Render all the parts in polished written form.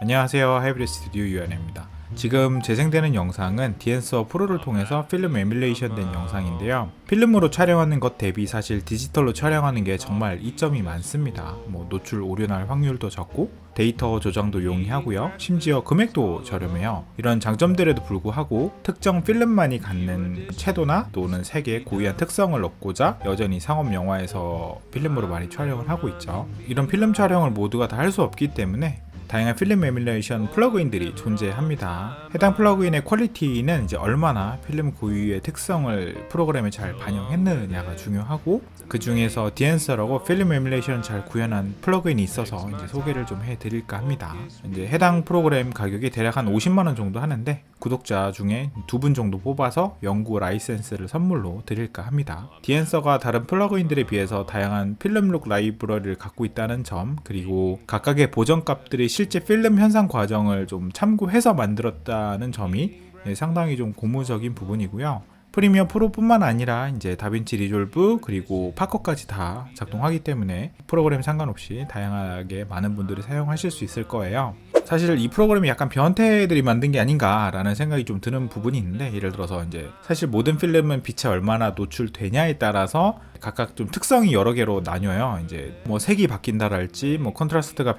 안녕하세요. 하이브리드 스튜디오 유현입니다. 지금 재생되는 영상은 디엔서 프로를 통해서 필름 에뮬레이션 된 영상인데요. 필름으로 촬영하는 것 대비 사실 디지털로 촬영하는 게 정말 이점이 많습니다. 노출 오류날 확률도 적고 데이터 저장도 용이하고요. 심지어 금액도 저렴해요. 이런 장점들에도 불구하고 특정 필름만이 갖는 채도나 또는 색의 고유한 특성을 얻고자 여전히 상업 영화에서 필름으로 많이 촬영을 하고 있죠. 이런 필름 촬영을 모두가 다 할 수 없기 때문에 다양한 필름 에뮬레이션 플러그인들이 존재합니다. 해당 플러그인의 퀄리티는 이제 얼마나 필름 고유의 특성을 프로그램에 잘 반영했느냐가 중요하고, 그 중에서 디엔서라고 필름 에뮬레이션을 잘 구현한 플러그인이 있어서 이제 소개를 좀 해드릴까 합니다. 이제 해당 프로그램 가격이 대략 한 50만 원 정도 하는데 구독자 중에 2분 정도 뽑아서 연구 라이센스를 선물로 드릴까 합니다. 디엔서가 다른 플러그인들에 비해서 다양한 필름룩 라이브러리를 갖고 있다는 점, 그리고 각각의 보정값들이 실제 필름 현상 과정을 좀 참고해서 만들었다는 점이 상당히 좀 고무적인 부분이고요. 프리미어 프로뿐만 아니라 이제 다빈치 리졸브 그리고 파커까지 다 작동하기 때문에 프로그램 상관없이 다양하게 많은 분들이 사용하실 수 있을 거예요. 사실 이 프로그램이 약간 변태들이 만든 게 아닌가라는 생각이 좀 드는 부분이 있는데, 예를 들어서 이제 사실 모든 필름은 빛에 얼마나 노출되냐에 따라서 각각 좀 특성이 여러 개로 나뉘어요. 이제 색이 바뀐다랄지 컨트라스트가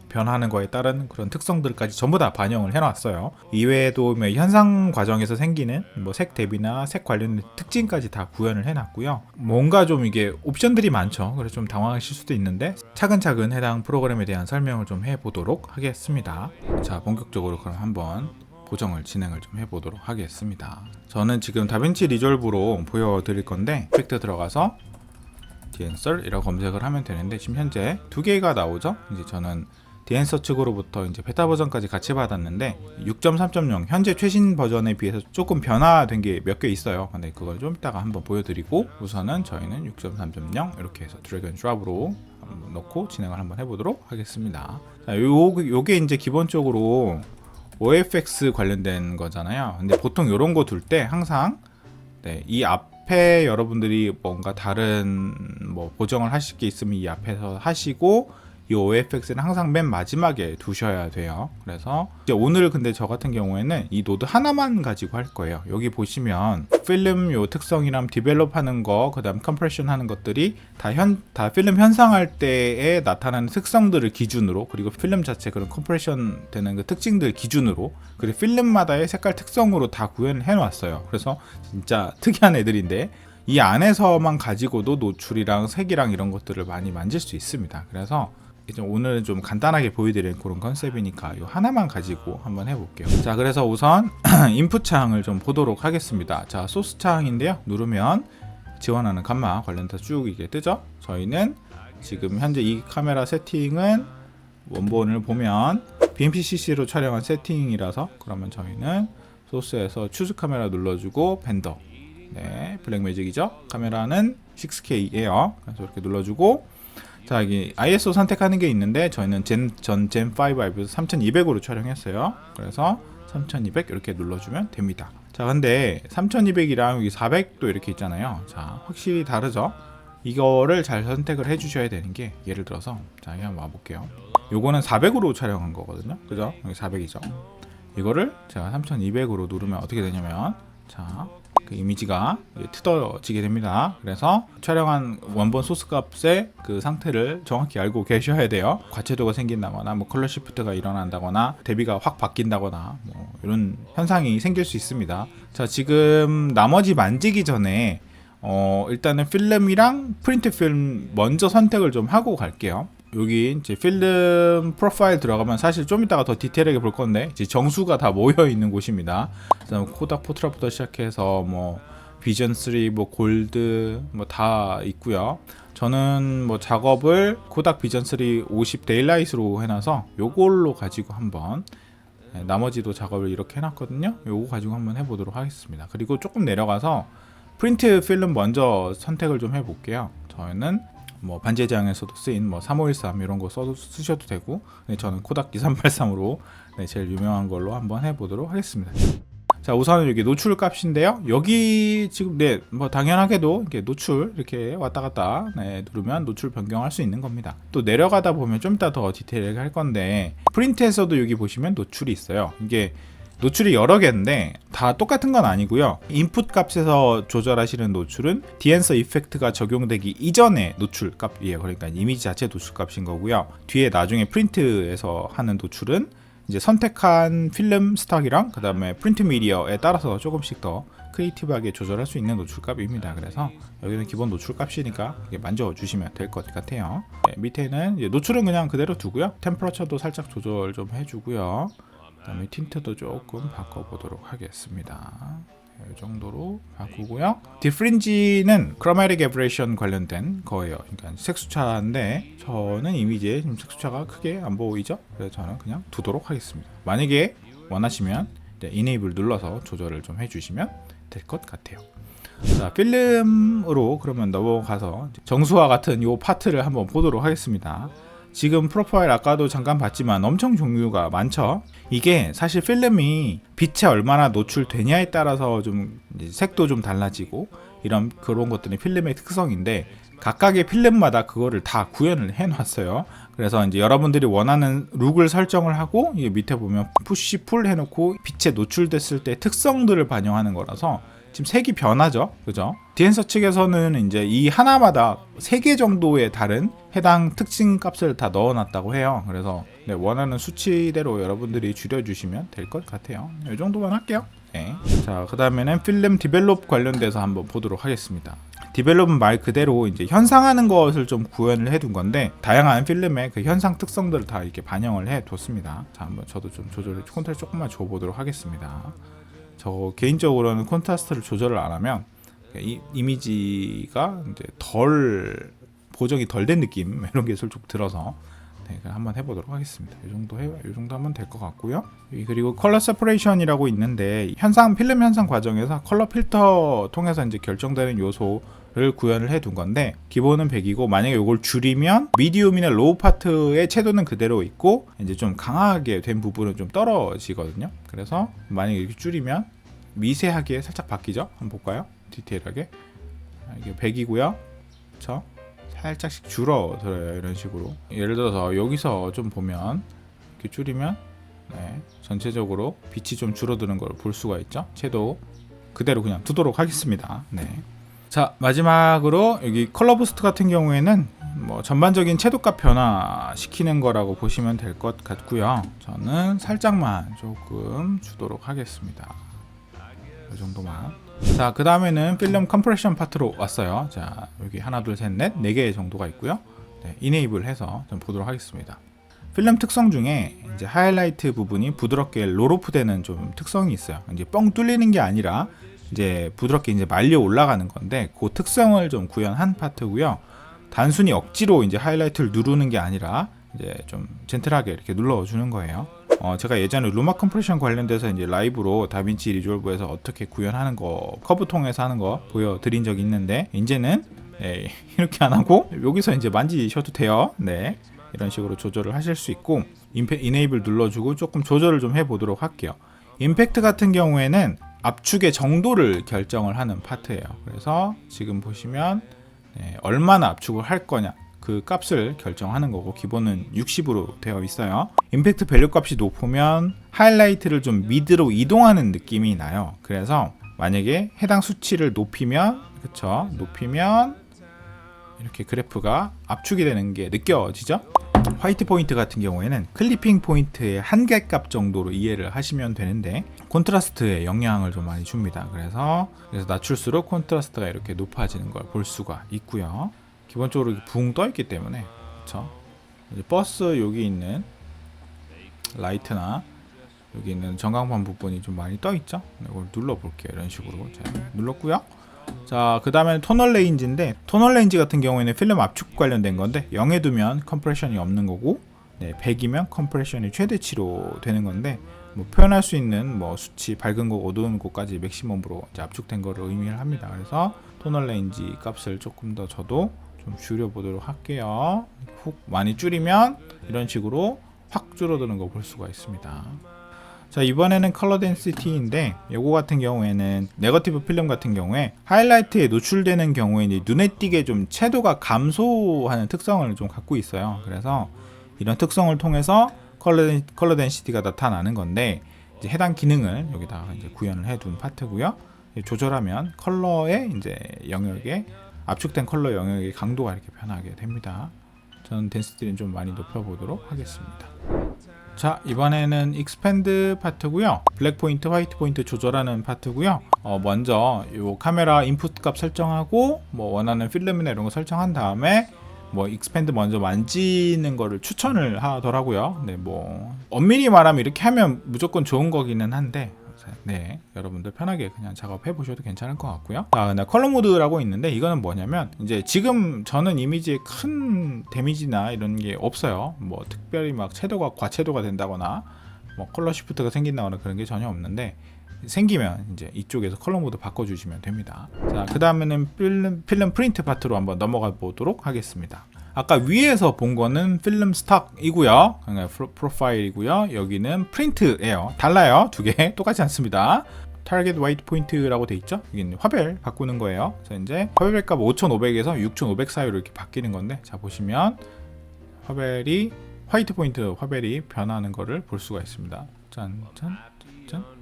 변하는 거에 따른 그런 특성들까지 전부 다 반영을 해놨어요. 이외에도 현상 과정에서 생기는 색 대비나 색 관련 특징까지 다 구현을 해놨고요. 뭔가 좀 이게 옵션들이 많죠. 그래서 좀 당황하실 수도 있는데 차근차근 해당 프로그램에 대한 설명을 좀 해보도록 하겠습니다. 자, 본격적으로 그럼 한번 보정을 진행을 좀 해보도록 하겠습니다. 저는 지금 다빈치 리졸브로 보여드릴 건데, 이펙트 들어가서 디엔서이라고 검색을 하면 되는데 지금 현재 2개가 나오죠. 이제 저는 디엔서 측으로부터 이제 베타 버전까지 같이 받았는데 6.3.0 현재 최신 버전에 비해서 조금 변화된 게 몇 개 있어요. 근데 그걸 좀 이따가 한번 보여드리고, 우선은 저희는 6.3.0 이렇게 해서 드래그 앤 드랍으로 넣고 진행을 한번 해보도록 하겠습니다. 자, 요게 이제 기본적으로 OFX 관련된 거잖아요. 근데 보통 이런 거 둘 때 항상 이 앞에 여러분들이 뭔가 다른 보정을 하실 게 있으면 이 앞에서 하시고, 이 OFX는 항상 맨 마지막에 두셔야 돼요. 그래서 이제 오늘 근데 저 같은 경우에는 이 노드 하나만 가지고 할 거예요. 여기 보시면 필름 요 특성이랑 디벨롭 하는 거, 그 다음 컴프레션 하는 것들이 다 필름 현상할 때에 나타나는 특성들을 기준으로, 그리고 필름 자체 그런 컴프레션 되는 그 특징들 기준으로, 그리고 필름마다의 색깔 특성으로 다 구현을 해놨어요. 그래서 진짜 특이한 애들인데 이 안에서만 가지고도 노출이랑 색이랑 이런 것들을 많이 만질 수 있습니다. 그래서 오늘은 좀 간단하게 보여드리는 그런 컨셉이니까 이 하나만 가지고 한번 해볼게요. 자, 그래서 우선 인풋 창을 좀 보도록 하겠습니다. 자, 소스 창인데요. 누르면 지원하는 감마 관련해서 쭉 이게 뜨죠. 저희는 지금 현재 이 카메라 세팅은 원본을 보면 BMPCC로 촬영한 세팅이라서, 그러면 저희는 소스에서 추즈 카메라 눌러주고 벤더, 블랙매직이죠. 카메라는 6K예요. 그래서 이렇게 눌러주고, 자, 여기 ISO 선택하는 게 있는데 저희는 전 젠5 IP에서 3200으로 촬영했어요. 그래서 3200 이렇게 눌러주면 됩니다. 자, 근데 3200이랑 여기 400도 이렇게 있잖아요. 자, 확실히 다르죠? 이거를 잘 선택을 해주셔야 되는 게, 예를 들어서 자, 여기 한번 와볼게요. 요거는 400으로 촬영한 거거든요. 그죠? 여기 400이죠. 이거를 제가 3200으로 누르면 어떻게 되냐면, 자, 그 이미지가 뜯어지게 됩니다. 그래서 촬영한 원본 소스 값의 그 상태를 정확히 알고 계셔야 돼요. 과채도가 생긴다거나 컬러 시프트가 일어난다거나 대비가 확 바뀐다거나 이런 현상이 생길 수 있습니다. 자, 지금 나머지 만지기 전에 일단은 필름이랑 프린트 필름 먼저 선택을 좀 하고 갈게요. 여기 이제 필름 프로파일 들어가면 사실 좀 이따가 더 디테일하게 볼 건데 이제 정수가 다 모여 있는 곳입니다. 코닥 포트라부터 시작해서 비전 3, 골드 다 있고요. 저는 작업을 코닥 비전 3 50 데일라이트로 해놔서 요걸로 가지고 한번, 나머지도 작업을 이렇게 해놨거든요. 요거 가지고 한번 해보도록 하겠습니다. 그리고 조금 내려가서 프린트 필름 먼저 선택을 좀 해볼게요. 저는 반지의 제왕에서도 쓰인 3513 이런 거 쓰셔도 되고, 저는 코닥 2383으로 제일 유명한 걸로 한번 해보도록 하겠습니다. 자, 우선은 여기 노출 값인데요. 여기 지금 뭐 당연하게도 이렇게 노출 이렇게 왔다 갔다 누르면 노출 변경할 수 있는 겁니다. 또 내려가다 보면 좀 이따 더 디테일하게 할 건데, 프린트에서도 여기 보시면 노출이 있어요. 이게 노출이 여러 개인데 다 똑같은 건 아니고요. 인풋 값에서 조절하시는 노출은 디엔서 이펙트가 적용되기 이전의 노출 값이에요. 그러니까 이미지 자체 노출 값인 거고요. 뒤에 나중에 프린트에서 하는 노출은 이제 선택한 필름 스톡이랑 그 다음에 프린트 미디어에 따라서 조금씩 더 크리에이티브하게 조절할 수 있는 노출 값입니다. 그래서 여기는 기본 노출 값이니까 만져주시면 될 것 같아요. 밑에는 이제 노출은 그냥 그대로 두고요. 템퍼러처도 살짝 조절 좀 해주고요. 그 다음에 틴트도 조금 바꿔보도록 하겠습니다. 이 정도로 바꾸고요. 디프린지는 크로마틱 에버레이션 관련된 거예요. 그러니까 색수차인데 저는 이미지에 지금 색수차가 크게 안 보이죠? 그래서 저는 그냥 두도록 하겠습니다. 만약에 원하시면 이네이블 눌러서 조절을 좀 해주시면 될 것 같아요. 자, 필름으로 그러면 넘어가서 정수와 같은 이 파트를 한번 보도록 하겠습니다. 지금 프로파일 아까도 잠깐 봤지만 엄청 종류가 많죠. 이게 사실 필름이 빛에 얼마나 노출되냐에 따라서 좀 색도 좀 달라지고 이런 그런 것들이 필름의 특성인데, 각각의 필름마다 그거를 다 구현을 해 놨어요. 그래서 이제 여러분들이 원하는 룩을 설정을 하고, 이게 밑에 보면 푸시 풀 해놓고 빛에 노출됐을 때 특성들을 반영하는 거라서 지금 색이 변하죠, 그죠? 디엔서 측에서는 이제 이 하나마다 3개 정도의 다른 해당 특징 값을 다 넣어놨다고 해요. 그래서 원하는 수치대로 여러분들이 줄여주시면 될 것 같아요. 이 정도만 할게요. 네. 자, 그 다음에는 필름 디벨롭 관련돼서 한번 보도록 하겠습니다. 디벨롭은 말 그대로 이제 현상하는 것을 좀 구현을 해둔 건데, 다양한 필름의 그 현상 특성들을 다 이렇게 반영을 해뒀습니다. 자, 한번 저도 좀 컨트롤 조금만 줘보도록 하겠습니다. 저 개인적으로는 콘트라스트를 조절을 안 하면 이미지가 이제 보정이 덜 된 느낌 이런 게 좀 들어서 한번 해보도록 하겠습니다. 이 정도 하면 될 것 같고요. 그리고 컬러 세퍼레이션이라고 있는데, 필름 현상 과정에서 컬러 필터 통해서 이제 결정되는 요소를 구현을 해둔 건데, 기본은 100이고 만약에 이걸 줄이면 미디움이나 로우 파트의 채도는 그대로 있고 이제 좀 강하게 된 부분은 좀 떨어지거든요. 그래서 만약에 이렇게 줄이면 미세하게 살짝 바뀌죠. 한번 볼까요? 디테일하게. 이게 100이고요. 그렇죠? 살짝씩 줄어들어요. 이런 식으로. 예를 들어서 여기서 좀 보면 이렇게 줄이면 전체적으로 빛이 좀 줄어드는 걸 볼 수가 있죠. 채도 그대로 그냥 두도록 하겠습니다. 자, 마지막으로 여기 컬러 부스트 같은 경우에는 뭐 전반적인 채도값 변화시키는 거라고 보시면 될 것 같고요. 저는 살짝만 조금 주도록 하겠습니다. 이 정도만. 자, 그 다음에는 필름 컴프레션 파트로 왔어요. 자, 여기 하나, 둘, 셋, 넷, 4개 정도가 있고요. 이네이블 해서 좀 보도록 하겠습니다. 필름 특성 중에 이제 하이라이트 부분이 부드럽게 롤오프 되는 좀 특성이 있어요. 이제 뻥 뚫리는 게 아니라 이제 부드럽게 이제 말려 올라가는 건데, 그 특성을 좀 구현한 파트고요. 단순히 억지로 이제 하이라이트를 누르는 게 아니라 이제 좀 젠틀하게 이렇게 눌러주는 거예요. 제가 예전에 루마 컴프레션 관련돼서 이제 라이브로 다빈치 리졸브에서 어떻게 구현하는 거, 커브 통해서 하는 거 보여드린 적이 있는데, 이제는 이렇게 안 하고 여기서 이제 만지셔도 돼요. 이런 식으로 조절을 하실 수 있고, 이네이블 눌러주고 조금 조절을 좀 해보도록 할게요. 임팩트 같은 경우에는 압축의 정도를 결정을 하는 파트예요. 그래서 지금 보시면 얼마나 압축을 할 거냐, 그 값을 결정하는 거고, 기본은 60으로 되어 있어요. 임팩트 밸류 값이 높으면 하이라이트를 좀 미드로 이동하는 느낌이 나요. 그래서 만약에 해당 수치를 높이면 이렇게 그래프가 압축이 되는 게 느껴지죠? 화이트 포인트 같은 경우에는 클리핑 포인트의 한계값 정도로 이해를 하시면 되는데, 콘트라스트에 영향을 좀 많이 줍니다. 그래서 낮출수록 콘트라스트가 이렇게 높아지는 걸 볼 수가 있고요. 기본적으로 붕 떠 있기 때문에, 그렇죠? 이제 버스 여기 있는 라이트나 여기 있는 전광판 부분이 좀 많이 떠 있죠? 이걸 눌러 볼게요. 이런 식으로 눌렀고요. 자, 그 다음에 토널 레인지인데, 토널 레인지 같은 경우에는 필름 압축 관련된 건데, 0에 두면 컴프레션이 없는 거고, 100이면 컴프레션이 최대치로 되는 건데, 뭐 표현할 수 있는 뭐 수치, 밝은 곳, 어두운 곳까지 맥시멈으로 이제 압축된 거를 의미를 합니다. 그래서 토널 레인지 값을 조금 더 저도 좀 줄여보도록 할게요. 훅 많이 줄이면 이런 식으로 확 줄어드는 거 볼 수가 있습니다. 자, 이번에는 컬러 덴시티인데 요거 같은 경우에는 네거티브 필름 같은 경우에 하이라이트에 노출되는 경우에 이제 눈에 띄게 좀 채도가 감소하는 특성을 좀 갖고 있어요. 그래서 이런 특성을 통해서 컬러 덴시티가 나타나는 건데, 이제 해당 기능을 여기다 이제 구현을 해둔 파트고요. 조절하면 컬러의 이제 영역에 압축된 컬러 영역의 강도가 이렇게 변하게 됩니다. 저는 덴시티는 좀 많이 높여보도록 하겠습니다. 자, 이번에는 익스펜드 파트고요. 블랙 포인트, 화이트 포인트 조절하는 파트고요. 먼저 요 카메라 인풋 값 설정하고 뭐 원하는 필름이나 이런 거 설정한 다음에 뭐 익스펜드 먼저 만지는 거를 추천을 하더라고요. 네, 뭐 엄밀히 말하면 이렇게 하면 무조건 좋은 거기는 한데, 네, 여러분들 편하게 그냥 작업해 보셔도 괜찮을 것 같고요. 자, 컬러 모드라고 있는데 이거는 뭐냐면 이제 지금 저는 이미지에 큰 데미지나 이런 게 없어요. 뭐 특별히 막 채도가 과채도가 된다거나 뭐 컬러 시프트가 생긴다거나 그런 게 전혀 없는데, 생기면 이제 이쪽에서 컬러 모드 바꿔주시면 됩니다. 자, 그 다음에는 필름 프린트 파트로 한번 넘어가 보도록 하겠습니다. 아까 위에서 본 거는 필름 스톡이고요. 프로파일이고요. 여기는 프린트예요. 달라요. 두 개 똑같지 않습니다. 타겟 화이트 포인트라고 돼 있죠. 여기는 화벨 바꾸는 거예요. 그래서 이제 화벨 값 5500에서 6500 사이로 이렇게 바뀌는 건데, 자 보시면 화벨이 화이트 포인트 화벨이 변하는 거를 볼 수가 있습니다. 짠짠.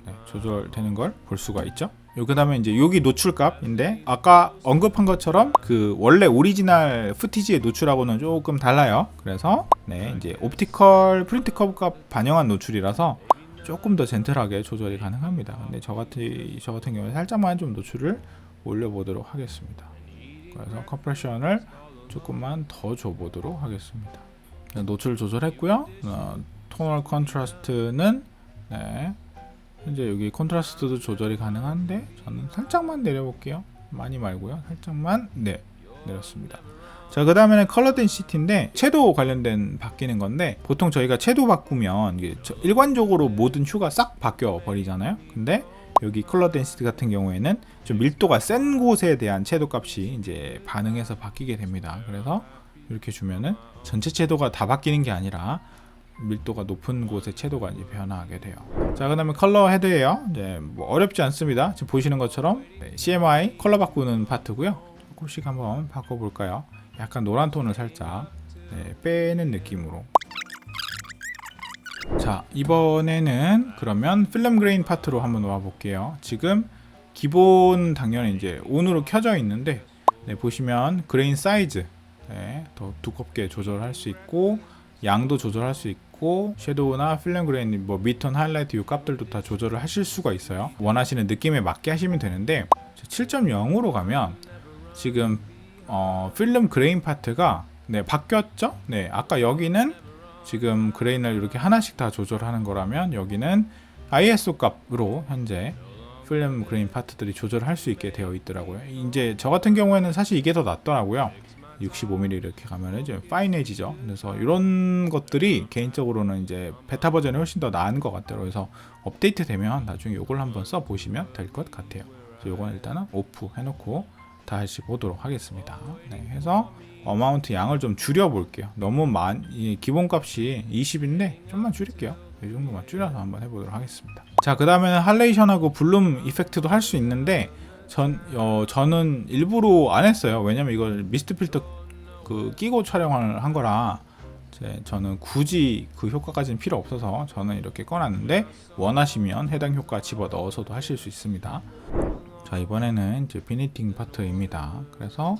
네, 조절되는 걸 볼 수가 있죠. 그 다음에 이제 여기 노출값인데 아까 언급한 것처럼 그 원래 오리지널 푸티지의 노출하고는 조금 달라요. 그래서 네, 이제 옵티컬 프린트 커브 값 반영한 노출이라서 조금 더 젠틀하게 조절이 가능합니다. 근데 저 같은 경우에 살짝만 좀 노출을 올려보도록 하겠습니다. 그래서 컴프레션을 조금만 더 줘보도록 하겠습니다. 노출 조절했고요. 토널 컨트라스트는 네, 현재 여기 컨트라스트도 조절이 가능한데 저는 살짝만 내려볼게요. 많이 말고요. 살짝만 내렸습니다. 자, 그 다음에는 컬러 덴시티인데 채도 관련된 바뀌는 건데, 보통 저희가 채도 바꾸면 이게 일관적으로 모든 휴가 싹 바뀌어 버리잖아요. 근데 여기 컬러 덴시티 같은 경우에는 좀 밀도가 센 곳에 대한 채도 값이 이제 반응해서 바뀌게 됩니다. 그래서 이렇게 주면은 전체 채도가 다 바뀌는 게 아니라 밀도가 높은 곳의 채도가 이제 변화하게 돼요. 자, 그 다음에 컬러 헤드예요. 이제 뭐 어렵지 않습니다. 지금 보시는 것처럼 CMY 컬러 바꾸는 파트고요. 조금씩 한번 바꿔볼까요? 약간 노란 톤을 살짝 빼는 느낌으로. 자, 이번에는 그러면 필름 그레인 파트로 한번 와볼게요. 지금 기본 당연히 이제 온으로 켜져 있는데, 보시면 그레인 사이즈 더 두껍게 조절할 수 있고, 양도 조절할 수 있고, 섀도우나 필름 그레인, 뭐 mid톤, 하이라이트 이 값들도 다 조절을 하실 수가 있어요. 원하시는 느낌에 맞게 하시면 되는데, 7.0으로 가면 지금 필름 그레인 파트가 바뀌었죠? 아까 여기는 지금 그레인을 이렇게 하나씩 다 조절하는 거라면, 여기는 ISO 값으로 현재 필름 그레인 파트들이 조절할 수 있게 되어 있더라고요. 이제 저 같은 경우에는 사실 이게 더 낫더라고요. 65mm 이렇게 가면은 이제 파인해지죠. 그래서 이런 것들이 개인적으로는 이제 베타 버전이 훨씬 더 나은 것 같아요. 그래서 업데이트 되면 나중에 이걸 한번 써 보시면 될 것 같아요. 그래서 이건 일단은 오프 해놓고 다시 보도록 하겠습니다. 해서 어마운트 양을 좀 줄여 볼게요. 너무 기본값이 20인데 좀만 줄일게요. 이 정도만 줄여서 한번 해보도록 하겠습니다. 자, 그 다음에는 할레이션하고 블룸 이펙트도 할 수 있는데, 저는 일부러 안 했어요. 왜냐면 이걸 미스트 필터 끼고 촬영을 한 거라 저는 굳이 그 효과까지는 필요 없어서 저는 이렇게 꺼놨는데, 원하시면 해당 효과 집어 넣어서도 하실 수 있습니다. 자, 이번에는 이제 비니팅 파트입니다. 그래서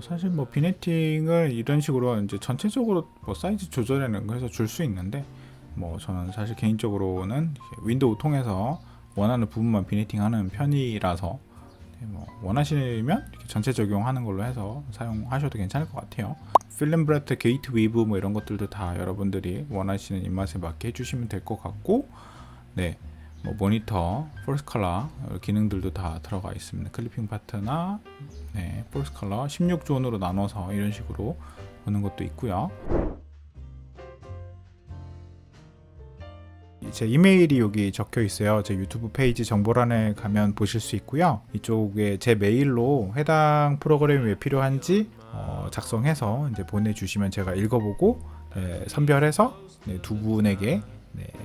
사실 비니팅을 이런 식으로 이제 전체적으로 사이즈 조절하는 거 해서 줄 수 있는데, 저는 사실 개인적으로는 윈도우 통해서 원하는 부분만 비니팅하는 편이라서 원하시면 이렇게 전체 적용하는 걸로 해서 사용하셔도 괜찮을 것 같아요. 필름 브레트, 게이트 위브 이런 것들도 다 여러분들이 원하시는 입맛에 맞게 해주시면 될 것 같고, 모니터, 폴스 컬러 기능들도 다 들어가 있습니다. 클리핑 파트나 폴스 컬러 16존으로 나눠서 이런 식으로 보는 것도 있고요. 제 이메일이 여기 적혀 있어요. 제 유튜브 페이지 정보란에 가면 보실 수 있고요. 이쪽에 제 메일로 해당 프로그램이 왜 필요한지 작성해서 이제 보내주시면 제가 읽어보고 선별해서 두 분에게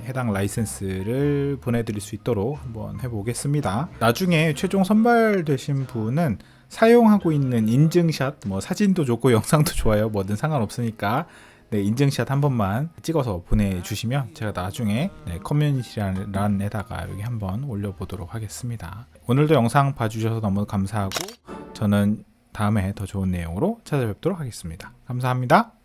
해당 라이센스를 보내드릴 수 있도록 한번 해보겠습니다. 나중에 최종 선발되신 분은 사용하고 있는 인증샷, 뭐 사진도 좋고 영상도 좋아요, 뭐든 상관없으니까 인증샷 한 번만 찍어서 보내주시면 제가 나중에 커뮤니티란에다가 여기 한번 올려보도록 하겠습니다. 오늘도 영상 봐주셔서 너무 감사하고 저는 다음에 더 좋은 내용으로 찾아뵙도록 하겠습니다. 감사합니다.